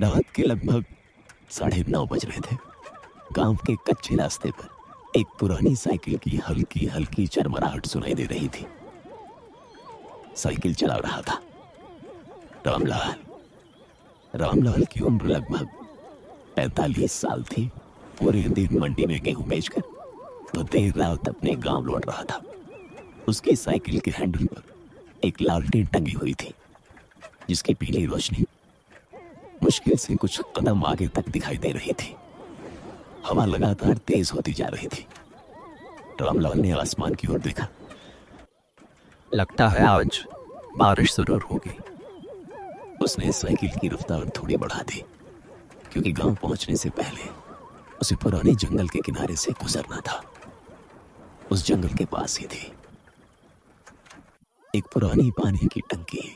रात के लगभग 9:30 बज रहे थे। गांव के कच्चे रास्ते पर एक पुरानी साइकिल की हल्की हल्की चरमराहट सुनाई दे रही थी। साइकिल चला रहा था रामलाल। रामलाल की उम्र लगभग 45 साल थी। पूरे दिन मंडी में गेहूं बेचकर वो देर रात अपने गांव लौट रहा था। उसकी साइकिल के हैंडल पर एक लालटेन टंगी हुई थी, जिसकी पीली रोशनी मुश्किल से कुछ कदम आगे तक दिखाई दे रही थी। हवा लगातार तेज होती जा रही थी। रामलाल ने आसमान की ओर देखा। लगता है आज बारिश जरूर होगी। उसने साइकिल की रफ्तार थोड़ी बढ़ा दी, क्योंकि गांव पहुंचने से पहले उसे पुराने जंगल के किनारे से गुजरना था। उस जंगल के पास ही थी एक पुरानी पानी की टंकी।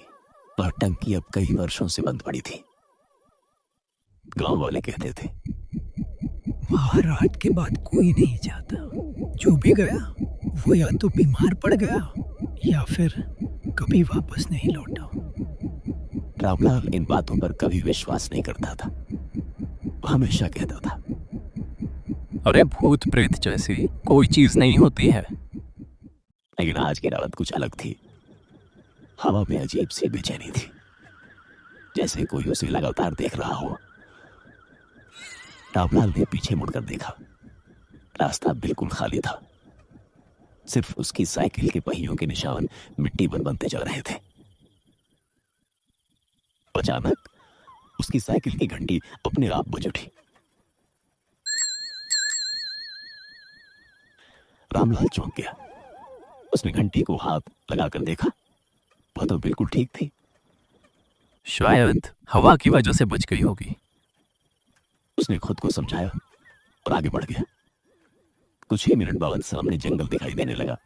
वह टंकी अब कई वर्षों से बंद पड़ी थी। गांव वाले कहते थे, वहां रात के बाद कोई नहीं जाता। जो भी गया वो या तो बीमार पड़ गया या फिर कभी वापस नहीं लौटा। रामलाल इन बातों पर कभी विश्वास नहीं करता था। वह हमेशा कहता था, अरे भूत प्रेत जैसी कोई चीज नहीं होती है। लेकिन आज की रात कुछ अलग थी। हवा में अजीब सी बेचैनी थी, जैसे कोई उसे लगातार देख रहा हो। रामलाल ने पीछे मुड़कर देखा। रास्ता बिल्कुल खाली था। सिर्फ उसकी साइकिल के पहियों के निशान मिट्टी पर बनते जा रहे थे। अचानक उसकी साइकिल की घंटी अपने आप बज उठी। रामलाल चौंक गया। उसने घंटी को हाथ लगाकर देखा। वह तो बिल्कुल ठीक थी। शायद हवा की वजह से बच गई होगी। उसने खुद को समझाया और आगे बढ़ गया। कुछ ही मिनट बाद सामने जंगल दिखाई देने लगा।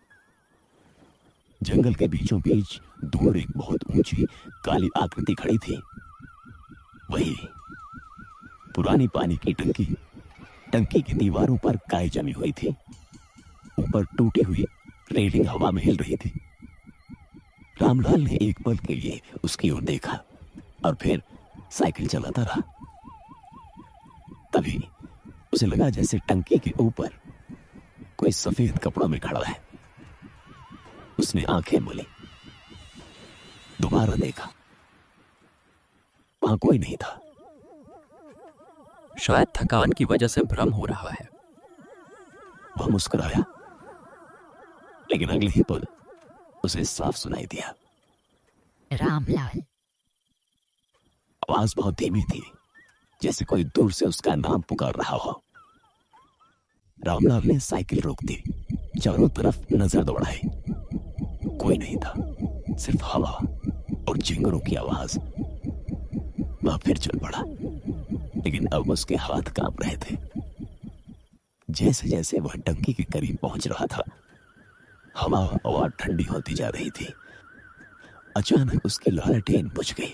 जंगल के बीचों बीच दूर एक बहुत ऊंची काली आकृति खड़ी थी। वही पुरानी पानी की टंकी। टंकी की दीवारों पर काई जमी हुई थी। ऊपर टूटी हुई रेलिंग हवा में हिल रही थी। रामलाल ने एक पल के लिए उसकी ओर देखा और फिर साइकिल चलाता रहा। तभी उसे लगा जैसे टंकी के ऊपर कोई सफेद कपड़ों में खड़ा है। उसने आंखें मूली, दोबारा देखा। वहां कोई नहीं था। शायद थकान की वजह से भ्रम हो रहा है। वह मुस्कुराया, लेकिन अगले ही पल उसे साफ सुनाई दिया। रामलाल। आवाज बहुत धीमी थी, जैसे कोई दूर से उसका नाम पुकार रहा हो। रामलाल ने साइकिल रोक दी। चारों तरफ नजर दौड़ाई। कोई नहीं था, सिर्फ हवा और झिंगुरों की आवाज। वह फिर चल पड़ा, लेकिन अब उसके हाथ कांप रहे थे। जैसे जैसे वह टंकी के करीब पहुंच रहा था, हवा और ठंडी होती जा रही थी। अचानक उसकी लालटेन बुझ गई।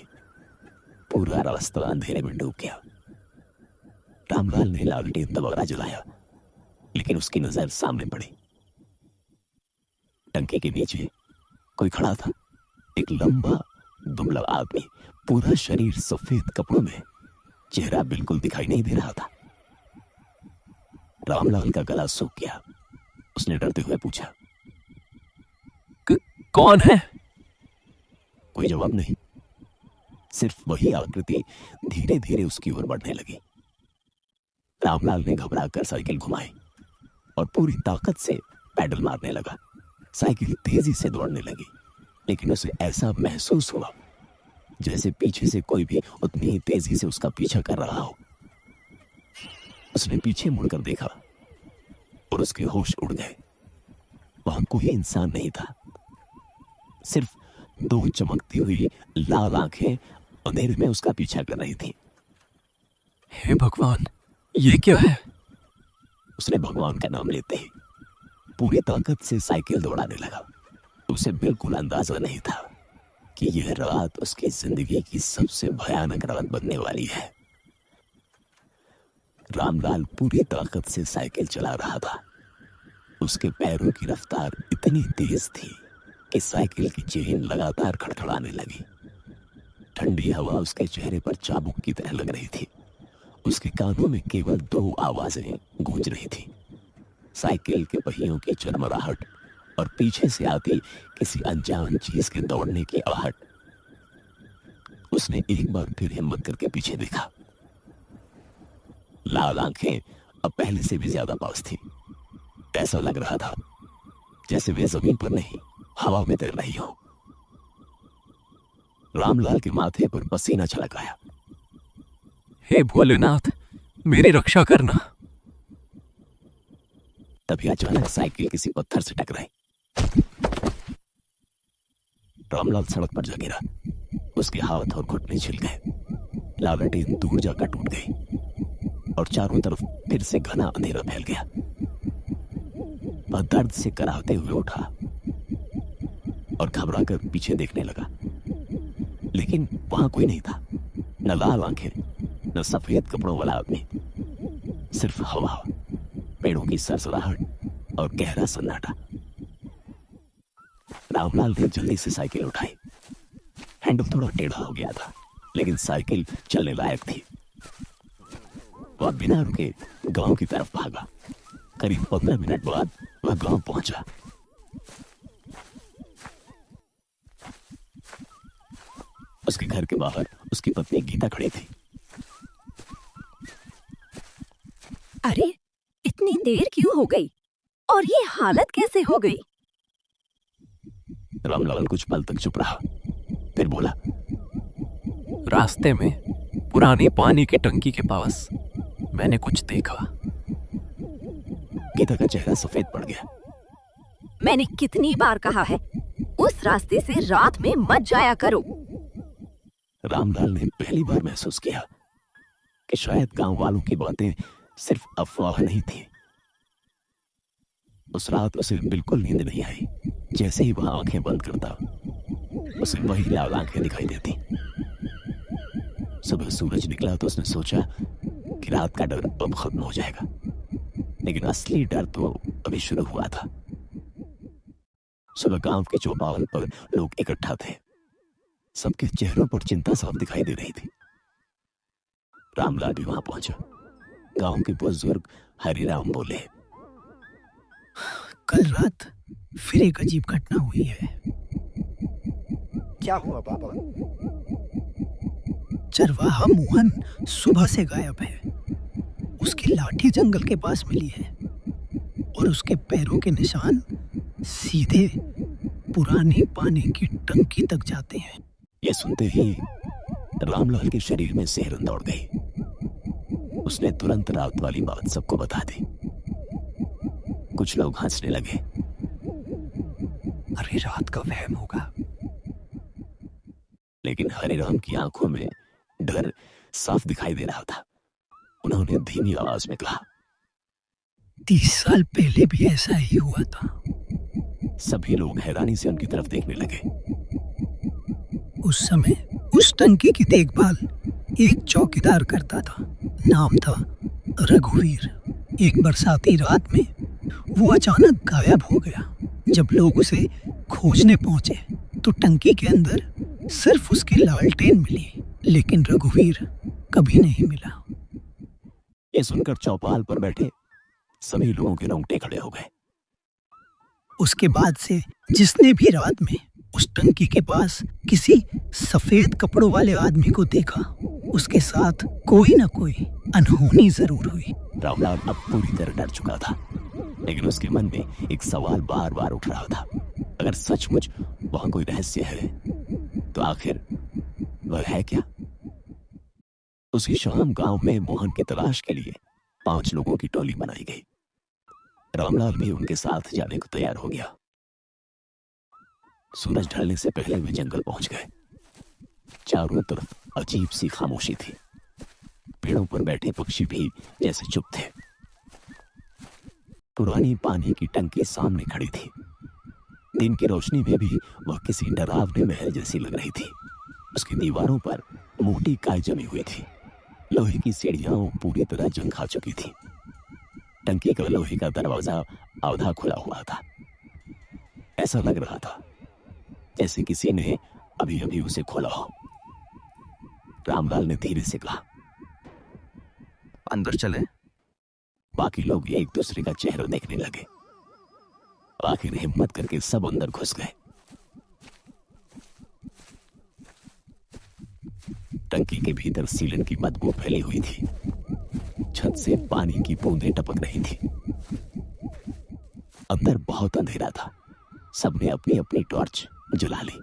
पूरा रास्ता अंधेरे में डूब गया। रामलाल ने लालटेन दोबारा जलाया, लेकिन उसकी नजर सामने पड़ी। टंकी के नीचे कोई खड़ा था। एक लंबा दुबला आदमी, पूरा शरीर सफेद कपड़ों में। चेहरा बिल्कुल दिखाई नहीं दे रहा था। रामलाल का गला सूख गया। उसने डरते हुए पूछा, कौन है? कोई जवाब नहीं। सिर्फ वही आकृति धीरे धीरे उसकी ओर बढ़ने लगी। रामलाल ने घबराकर साइकिल घुमाई और पूरी ताकत से पैडल मारने लगा। साइकिल तेजी से दौड़ने लगी, लेकिन उसे ऐसा महसूस हुआ जैसे पीछे से कोई भी उतनी ही तेजी से उसका पीछा कर रहा हो। उसने पीछे मुड़कर देखा और उसके होश उड़ गए। वहां कोई इंसान नहीं था। सिर्फ दो चमकती हुई लाल आंखें अंधेरे में उसका पीछा कर रही थी। हे भगवान, ये क्या है? उसने भगवान का नाम लेते ही पूरी ताकत से साइकिल दौड़ाने लगा। उसे बिल्कुल अंदाजा नहीं था कि यह रात उसकी जिंदगी की सबसे भयानक रात बनने वाली है। रामलाल पूरी ताकत से साइकिल चला रहा था। उसके पैरों की रफ्तार इतनी तेज थी कि साइकिल की चेन लगातार खड़खड़ाने लगी। ठंडी हवा उसके चेहरे पर चाबुक की तरह लग रही थी। उसके कानों में केवल दो आवाजें गूंज रही थी, साइकिल के पहियों की चरमराहट और पीछे से आती किसी अनजान चीज के दौड़ने की आहट। उसने एक बार फिर हिम्मत करके पीछे देखा। लाल आंखें अब पहले से भी ज्यादा पास थी। ऐसा लग रहा था जैसे वे जमीन पर नहीं, हवा में तैर रही हो। रामलाल के माथे पर पसीना छलक आया। हे भोलेनाथ, मेरी रक्षा करना। तभी अचानक साइकिल किसी पत्थर से टकराई। रामलाल सड़क पर जा गिरा। उसके हाथ और घुटने छिल गए। लालटेन दूर जाकर टूट गई और चारों तरफ फिर से घना अंधेरा फैल गया। वह दर्द से कराहते हुए उठा और घबराकर पीछे देखने लगा, लेकिन वहां कोई नहीं था। न लाल आंखें, न सफेद कपड़ों वाला आदमी, सिर्फ हवा, पेड़ों की सरसराहट और गहरा सन्नाटा। रामलाल ने जल्दी से साइकिल उठाई। हैंडल थोड़ा टेढ़ा हो गया था, लेकिन साइकिल चलने लायक थी। वह बिना रुके गांव की तरफ भागा। करीब 15 मिनट बाद वह गांव पहुंचा। उसके घर के बाहर उसकी पत्नी गीता खड़ी थी। अरे, इतनी देर क्यों हो गई और ये हालत कैसे हो गई? रामलाल कुछ पल तक चुप रहा, फिर बोला, रास्ते में पुरानी पानी की टंकी के पास मैंने कुछ देखा। गीता का चेहरा सफेद पड़ गया। मैंने कितनी बार कहा है, उस रास्ते से रात में मत जाया करो। रामलाल ने पहली बार महसूस किया कि शायद गांव वालों की बातें सिर्फ अफवाह नहीं थी। उस रात उसे बिल्कुल नींद नहीं आई। जैसे ही वह आंखें बंद करता, उसे वही लाल आंखें दिखाई देती। सुबह सूरज निकला तो उसने सोचा कि रात का डर अब खत्म हो जाएगा, लेकिन असली डर तो अभी शुरू हुआ था। सुबह गांव के चौपाल पर लोग इकट्ठा थे। सबके चेहरों पर चिंता साफ दिखाई दे रही थी। रामलाल भी वहां पहुंचा। गांव के बुजुर्ग हरिराम बोले, कल रात फिर एक अजीब घटना हुई है। क्या हुआ बाबा? चरवाहा मोहन सुबह से गायब है। उसकी लाठी जंगल के पास मिली है और उसके पैरों के निशान सीधे पुरानी पानी की टंकी तक जाते हैं। यह सुनते ही रामलाल के शरीर में सिहरन दौड़ गई। उसने तुरंत रात वाली बात सबको बता दी। कुछ लोग हंसने लगे। अरे, रात का वहम होगा। लेकिन हरिराम की आंखों में डर साफ दिखाई दे रहा था। उन्होंने धीमी आवाज में कहा, 30 साल पहले भी ऐसा ही हुआ था। सभी लोग हैरानी से उनकी तरफ देखने लगे। उस समय उस टंकी की देखभाल एक चौकीदार करता था। नाम था रघुवीर। एक बरसाती रात में वो अचानक गायब हो गया। जब लोग उसे खोजने पहुंचे तो टंकी के अंदर सिर्फ उसकी लालटेन मिली, लेकिन रघुवीर कभी नहीं मिला। ये सुनकर चौपाल पर बैठे सभी लोगों के रोंगटे खड़े हो गए। उसके बाद से जिसने भी रात में उस टंकी के पास किसी सफेद कपड़ों वाले आदमी को देखा, उसके साथ कोई ना कोई अनहोनी जरूर हुई। रामलाल अब पूरी तरह डर चुका था, लेकिन उसके मन में एक सवाल बार बार उठ रहा था। अगर सचमुच वहां कोई रहस्य है तो आखिर वह है क्या? उसी शाम गांव में मोहन की तलाश के लिए 5 लोगों की टोली बनाई गई। रामलाल भी उनके साथ जाने को तैयार हो गया। सूरज ढलने से पहले वे जंगल पहुंच गए। चारों तरफ अजीब सी खामोशी थी। पेड़ों पर बैठे पक्षी भी जैसे चुप थे। पुरानी पानी की टंकी सामने खड़ी थी। दिन की रोशनी में भी वह किसी डरावने महल जैसी लग रही थी। उसकी दीवारों पर मोटी काई जमी हुई थी। लोहे की सीढ़ियां पूरी तरह जंग खा चुकी थी। टंकी का लोहे का दरवाजा आधा खुला हुआ था। ऐसा लग रहा था जैसे किसी ने अभी अभी उसे खोला हो। रामलाल ने धीरे से कहा। अंदर चले। बाकी लोग एक दूसरे का चेहरा देखने लगे। आखिर हिम्मत करके सब अंदर घुस गए। टंकी के भीतर सीलन की बदबू फैली हुई थी। छत से पानी की बूंदें टपक रही थी। अंदर बहुत अंधेरा था। सबने अपनी अपनी टॉर्च जला ली।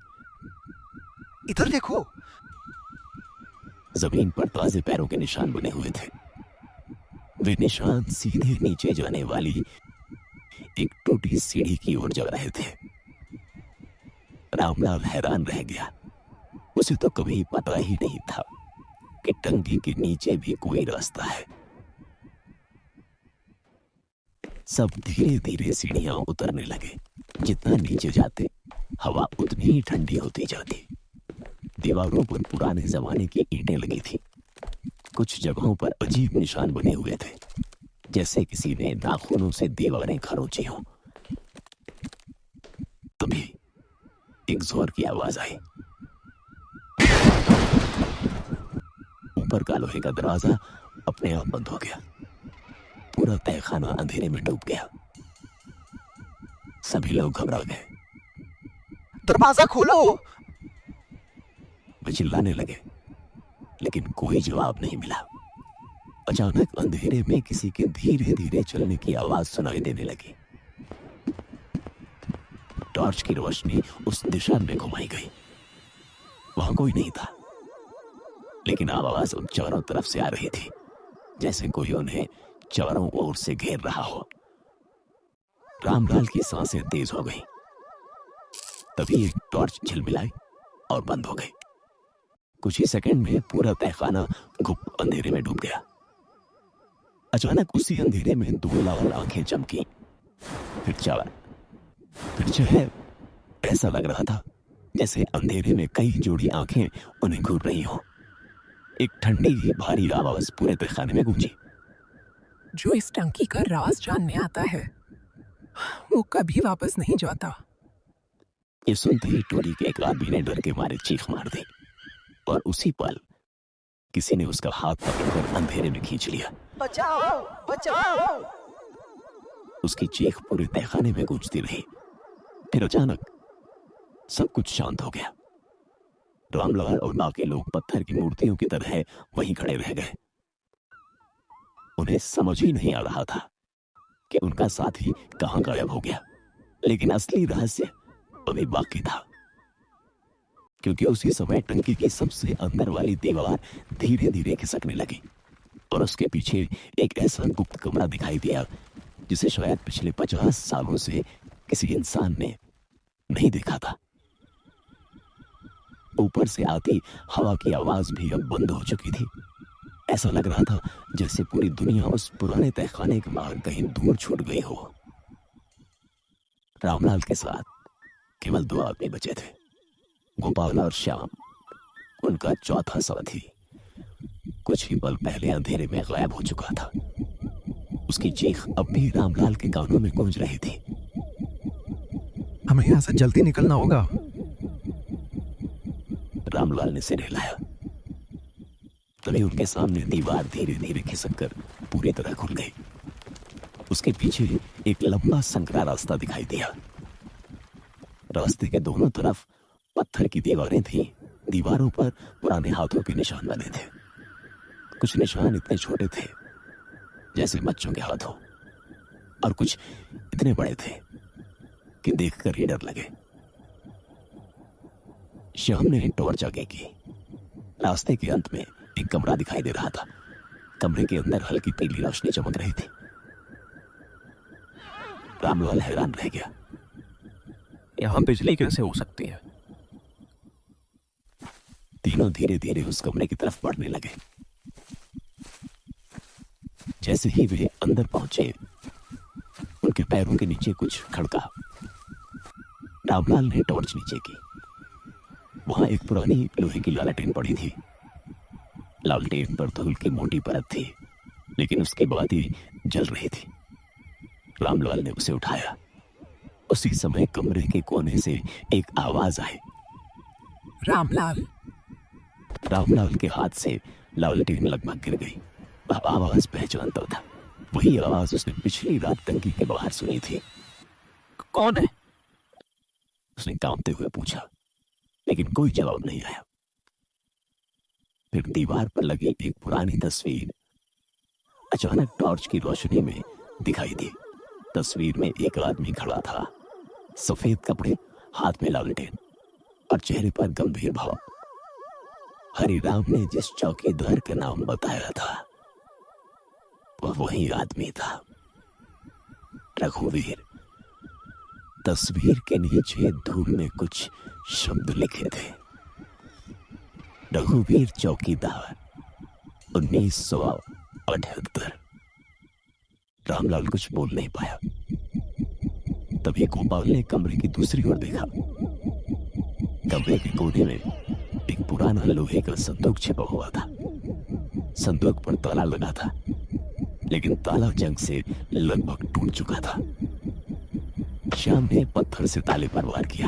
इधर देखो। जमीन पर ताजे पैरों के निशान बने हुए थे। वे निशान सीधे नीचे जाने वाली एक टूटी सीढ़ी की ओर जा रहे थे। रामलाल हैरान रह गया। उसे तो कभी पता ही नहीं था कि टंकी के नीचे भी कोई रास्ता है। सब धीरे धीरे सीढ़ियां उतरने लगे। जितना नीचे जाते हवा उतनी ही ठंडी होती जाती। दीवारों पर पुराने जमाने की ईंटें लगी थी। कुछ जगहों पर अजीब निशान बने हुए थे, जैसे किसी ने नाखूनों से दीवारें खरोंची हों। तभी एक जोर की आवाज आई। ऊपर का लोहे का दरवाजा अपने आप बंद हो गया। पूरा तहखाना अंधेरे में डूब गया। सभी लोग घबरा गए। दरवाजा खोलो। वे चिल्लाने लगे, लेकिन कोई जवाब नहीं मिला। अचानक अंधेरे में किसी के धीरे धीरे चलने की आवाज सुनाई देने लगी। टॉर्च की रोशनी उस दिशा में घुमाई गई। वहां कोई नहीं था, लेकिन आवाज उन चारों तरफ से आ रही थी, जैसे कोई उन्हें चारों ओर से घेर रहा हो। रामलाल की सांसें तेज हो गई। तभी एक टॉर्च झिलमिलाई और बंद हो गई। कुछ ही सेकंड में पूरा तहखाना गुप्त अंधेरे में डूब गया। अचानक उसी अंधेरे में दो लाल आंखें चमकी। फिर जो है, ऐसा लग रहा था जैसे अंधेरे में कई जोड़ी आंखें उन्हें घूर रही हो। एक ठंडी भारी आवाज पूरे तहखाने में गूंजी। जो इस टंकी का राज जानने आता है वो कभी वापस नहीं जाता। ये सुनते ही टोली के एक आदमी ने डर के मारे चीख मार दी, और उसी पल किसी ने उसका हाथ पकड़कर अंधेरे में खींच लिया। बचाओ, बचाओ। उसकी चीख पूरे तहखाने में गूंजती रही। फिर अचानक सब कुछ शांत हो गया। रामलाल और बाकी लोग पत्थर की मूर्तियों की तरह वहीं खड़े रह गए। उन्हें समझ ही नहीं आ रहा था कि उनका साथी कहां गायब हो गया। लेकिन असली रहस्य अभी बाकी था, क्योंकि उसी समय टंकी की सबसे अंदर वाली दीवार धीरे धीरे खिसकने लगी, और उसके पीछे एक ऐसा गुप्त कमरा दिखाई दिया जिसे शायद पिछले 50 सालों से किसी इंसान ने नहीं देखा था। ऊपर से आती हवा की आवाज भी अब बंद हो चुकी थी। ऐसा लग रहा था जैसे पूरी दुनिया उस पुराने तहखाने के बाहर कहीं दूर छूट गई हो। रामलाल के साथ केवल 2 आदमी बचे थे, गोपाल और श्याम, उनका चौथा साथी कुछ ही पल पहले अंधेरे में गायब हो चुका था। उसकी चीख अब भी रामलाल के कानों में गूंज रही थी। हमें यहाँ से जल्दी निकलना होगा। रामलाल ने सिर हिलाया। तभी उनके सामने दीवार धीरे धीरे खिसककर पूरी तरह खुल गई। उसके पीछे एक लंबा संकरा रास्ता दिखाई दिया। रास्ते के दोनों तरफ पत्थर की दीवारें थीं। दीवारों पर पुराने हाथों के निशान बने थे। कुछ निशान इतने छोटे थे जैसे बच्चों के हाथ हो, और कुछ इतने बड़े थे कि देखकर ही डर लगे। श्याम ने टॉर्च आगे की। रास्ते के अंत में एक कमरा दिखाई दे रहा था। कमरे के अंदर हल्की पीली रोशनी चमक रही थी। रामलाल हैरान रह गया। यहाँ बिजली कैसे हो सकती है? तीनों धीरे धीरे उस कमरे की तरफ बढ़ने लगे। जैसे ही वे अंदर पहुंचे, उनके पैरों के नीचे कुछ खड़का। रामलाल ने टॉर्च नीचे की। वहां एक पुरानी लोहे की लालटेन पड़ी थी। लालटेन पर धूल की मोटी परत थी, लेकिन उसके बाद ही जल रही थी। रामलाल ने उसे उठाया। उसी समय कमरे के कोने से एक आवाज आई। रामलाल, रामलाल के हाथ से लालटेन लगभग गिर गई। अब आवाज पहचान तो था, वही आवाज उसने पिछली रात टंकी के बाहर सुनी थी। कौन है? उसने कांपते हुए पूछा, लेकिन कोई जवाब नहीं आया। फिर दीवार पर लगी एक पुरानी तस्वीर अचानक टॉर्च की रोशनी में दिखाई दी। तस्वीर में एक आदमी खड़ा था, सफेद कपड़े, हाथ में लालटेन और चेहरे पर गंभीर भाव। हरिराम ने जिस चौकीदार का नाम बताया था वह वही आदमी था, रघुवीर। तस्वीर के नीचे धूल में कुछ शब्द लिखे थे, रघुवीर चौकीदार 1978। रामलाल कुछ बोल नहीं पाया। तभी गोपाल ने कमरे की दूसरी ओर देखा। कमरे के कोने में एक पुराना लोहे का संदूक छिपा हुआ था। संदूक पर ताला लगा था, लेकिन ताला जंग से लगभग टूट चुका था। श्याम ने पत्थर से ताले पर वार किया।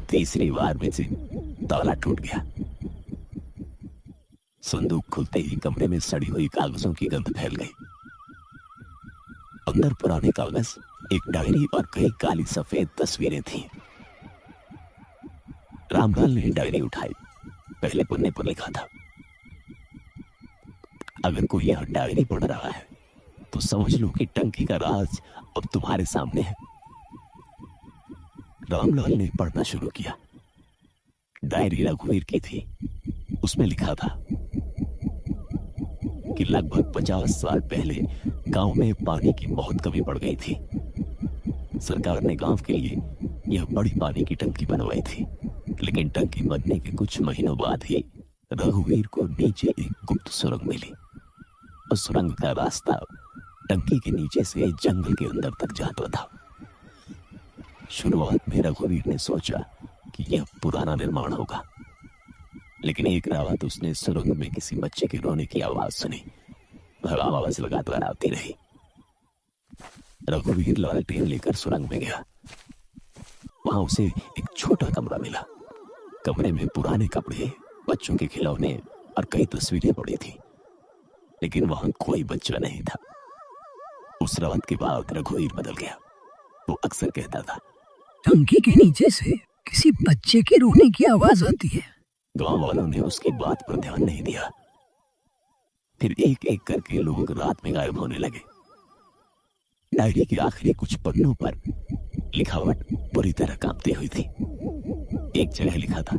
तीसरी वार में से ताला टूट गया। संदूक खुलते ही कमरे में सड़ी हुई कागजों की गंध फैल गई। अंदर पुराने कागज, एक डायरी और कई काली सफेद तस्वीरें थीं। रामलाल ने डायरी उठाई। पहले पन्ने पर लिखा था, अगर कोई यह डायरी पढ़ रहा है तो समझ लो कि टंकी का राज अब तुम्हारे सामने है। रामलाल ने पढ़ना शुरू किया। डायरी रघुवीर की थी। उसमें लिखा था कि लगभग 50 साल पहले गांव में पानी की बहुत कमी पड़ गई थी। सरकार ने गांव के लिए यह बड़ी पानी की टंकी बनवाई थी, लेकिन टंकी बनने के कुछ महीनों बाद ही रघुवीर को नीचे एक गुप्त सुरंग मिली। उस सुरंग का रास्ता टंकी के नीचे से जंगल के अंदर तक जाता था। शुरुआत में रघुवीर ने सोचा कि यह पुराना निर्माण होगा, लेकिन एक रात उसने सुरंग में किसी बच्चे के रोने की आवाज सुनी। वह आवाज लगातार आती रही। रघुवीर लालटेन लेकर सुरंग में गया। वहां उसे एक छोटा कमरा मिला। कमरे में पुराने कपड़े, बच्चों के खिलौने और कई तस्वीरें पड़ी थी, लेकिन वहां कोई बच्चा नहीं था। उस रात के बाद रघुवीर बदल गया। वो अक्सर कहता था, टंकी के नीचे से किसी बच्चे के रोने की आवाज आती है। गांव वालों ने उसकी बात पर ध्यान नहीं दिया। फिर एक एक करके लोग रात में गायब होने लगे। डायरी के आखिरी कुछ पन्नों पर लिखावट बुरी तरह कांपती हुई थी। एक जगह लिखा था,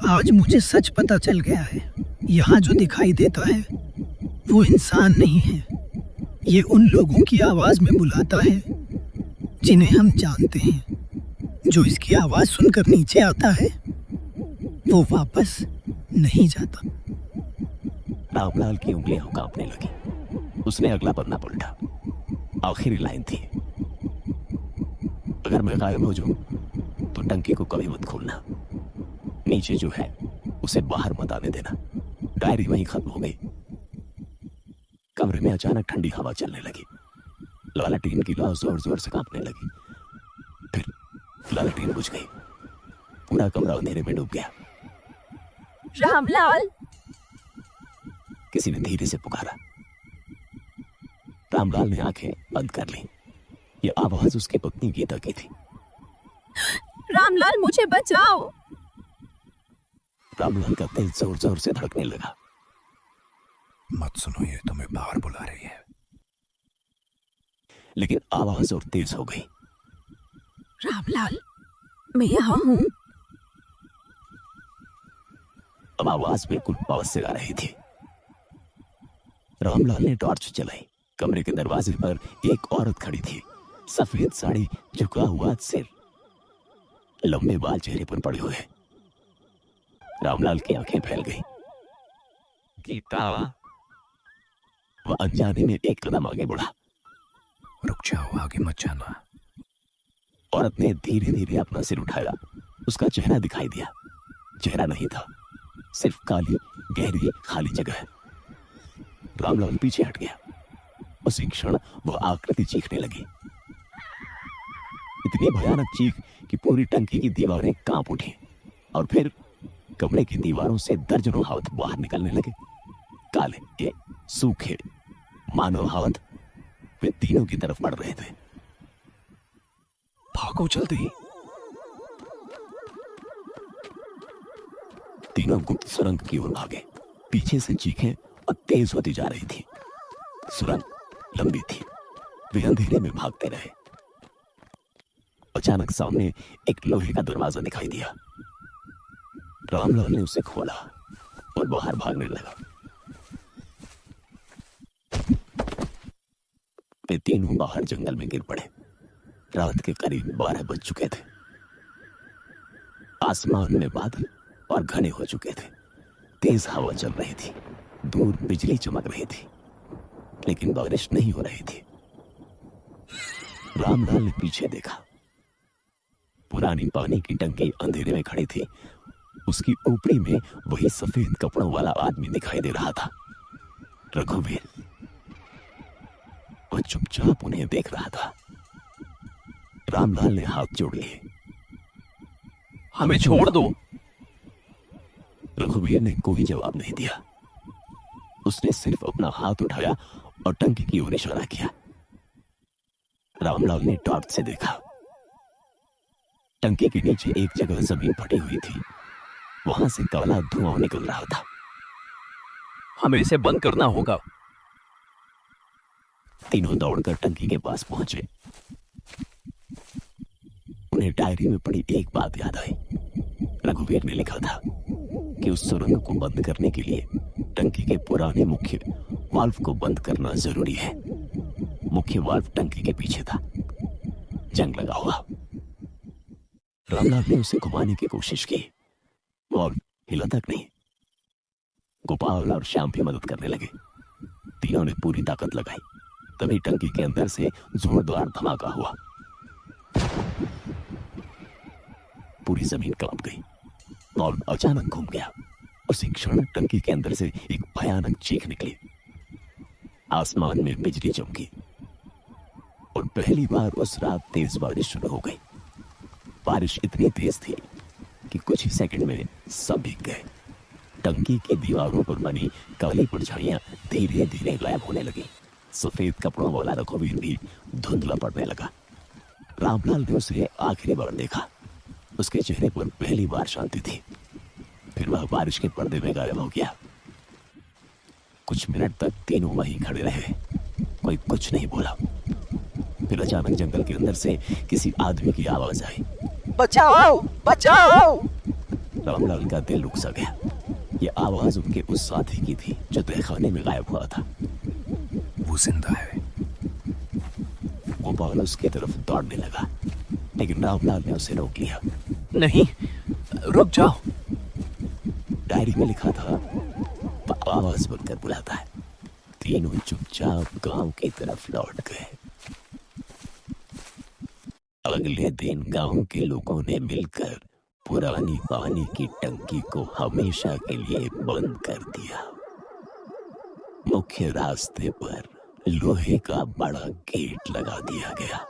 आज मुझे सच पता चल गया है। यहाँ जो दिखाई देता है वो इंसान नहीं है। ये उन लोगों की आवाज में बुलाता है जिन्हें हम जानते हैं। जो इसकी आवाज सुनकर नीचे आता है वो वापस नहीं जाता। रामलाल की उंगलियां कांपने लगी। उसने अगला पन्ना पलटा। आखिरी लाइन थी, अगर मैं गायब हो जाऊं तो टंकी को कभी मत खोलना। नीचे जो है उसे बाहर मत आने देना। डायरी वहीं खत्म हो गई। कमरे में अचानक ठंडी हवा चलने लगी। लालटेन की लौ जोर जोर से कांपने लगी। फिर लालटेन बुझ गई। पूरा कमरा अंधेरे में डूब गया। रामलाल! किसी ने धीरे से पुकारा। रामलाल ने आंखें बंद कर ली। ये आवाज उसकी पत्नी गीता की थी। रामलाल, मुझे बचाओ! रामलाल का दिल जोर जोर से धड़कने लगा। मत सुनो, ये तुम्हें बाहर बुला रही है। लेकिन आवाज और तेज हो गई। रामलाल, मैं यहाँ हूँ। अब आवाज बिल्कुल पास से आ रही थी। रामलाल ने टॉर्च जलाई। कमरे के दरवाजे पर एक औरत खड़ी थी। सफेद साड़ी, झुका हुआ सिर, लंबे बाल चेहरे पर पड़े हुए। रामलाल की आंखें फैल गई। गीता, वह अनजाने में एक कदम आगे बढ़ा। रुक जाओ, आगे मत जाना। औरत ने धीरे धीरे अपना सिर उठाया। उसका चेहरा दिखाई दिया। चेहरा नहीं था, सिर्फ काली गहरी खाली जगह। रामलाल पीछे हट गया। उसी क्षण वह आकृति चीखने लगी। इतनी भयानक चीख कि पूरी टंकी की दीवारें कांप उठी। और फिर कमरे की दीवारों से दर्जनों हाथ बाहर निकलने लगे। काले ये सूखे मानव हाथ वे तीनों की तरफ बढ़ रहे थे। भागो जल्दी। तीनों गुप्त सुरंग की ओर भागे। पीछे से चीखें और तेज होती जा रही थी। सुरंग लंबी थी। वे अंधेरे में भागते रहे। अचानक सामने एक लोहे का दरवाजा दिखाई दिया। रामलाल ने उसे खोला और बाहर भागने लगा। वे तीनों बाहर जंगल में गिर पड़े। रात के करीब 12 बज चुके थे। आसमान में बादल और घने हो चुके थे। तेज हवा चल रही थी। दूर बिजली चमक रही थी, लेकिन बारिश नहीं हो रही थी। रामलाल ने पीछे देखा। पुरानी पानी की टंकी अंधेरे में खड़ी थी। उसकी ऊपरी में वही सफेद कपड़ों वाला आदमी दिखाई दे रहा था, रघुवीर। वह चुपचाप उन्हें देख रहा था। रामलाल ने हाथ जोड़ लिए। हमें छोड़ दो। रघुवीर ने कोई जवाब नहीं दिया। उसने सिर्फ अपना हाथ उठाया और टंकी की ओर इशारा किया। रामलाल ने टॉर्च से देखा। टंकी के नीचे एक जगह जमीन फटी हुई थी। वहां से काला धुआं निकल रहा था। हमें इसे बंद करना होगा। तीनों दौड़कर टंकी के पास पहुंचे। उन्हें डायरी में पड़ी एक बात याद आई। रघुवीर ने लिखा था कि उस सुरंग को बंद करने के लिए टंकी के पुराने मुख्य वाल्व को बंद करना जरूरी है। मुख्य वाल्व टंकी के पीछे था, जंग लगा हुआ। रामलाल ने उसे घुमाने की कोशिश की। वाल्व हिला तक नहीं। गोपाल और श्याम भी मदद करने लगे। तीनों ने पूरी ताकत लगाई। तभी टंकी के अंदर से जोरदार धमाका हुआ। पूरी जमीन कांप गई। वाल्व अचानक घूम गया। उसी क्षण टंकी के अंदर से एक भयानक चीख निकली। आसमान में बिजली चमकी और पहली बार उस रात तेज बारिश शुरू हो गई। बारिश इतनी तेज थी कि कुछ ही सेकंड में सब भीग गए। टंकी की दीवारों पर बनी काली परछाइयां धीरे धीरे गायब होने लगी। सफेद कपड़ों वाला रघुवीर भी धुंधला पड़ने लगा। रामलाल ने उसे आखिरी बार देखा। उसके चेहरे पर पहली बार शांति थी। फिर वह बारिश के पर्दे में गायब हो गया। कुछ मिनट तक तीनों वहीं खड़े रहे। कोई कुछ नहीं बोला। फिर अचानक जंगल के अंदर से किसी आदमी की आवाज आई, बचाओ बचाओ। रामलाल का दिल रुक सा गया। ये आवाज उनके उस साथी की थी जो तहखाने में गायब हुआ था। वो जिंदा है। गोपाल उसकी तरफ दौड़ने लगा, लेकिन रामलाल ने उसे रोक लिया। नहीं, रुक जाओ। डायरी में लिखा था, आवाज बनकर बुलाता है। तीनों चुपचाप गांव की तरफ लौट गए। अगले दिन गांव के लोगों ने मिलकर पुरानी पानी की टंकी को हमेशा के लिए बंद कर दिया। मुख्य रास्ते पर लोहे का बड़ा गेट लगा दिया गया।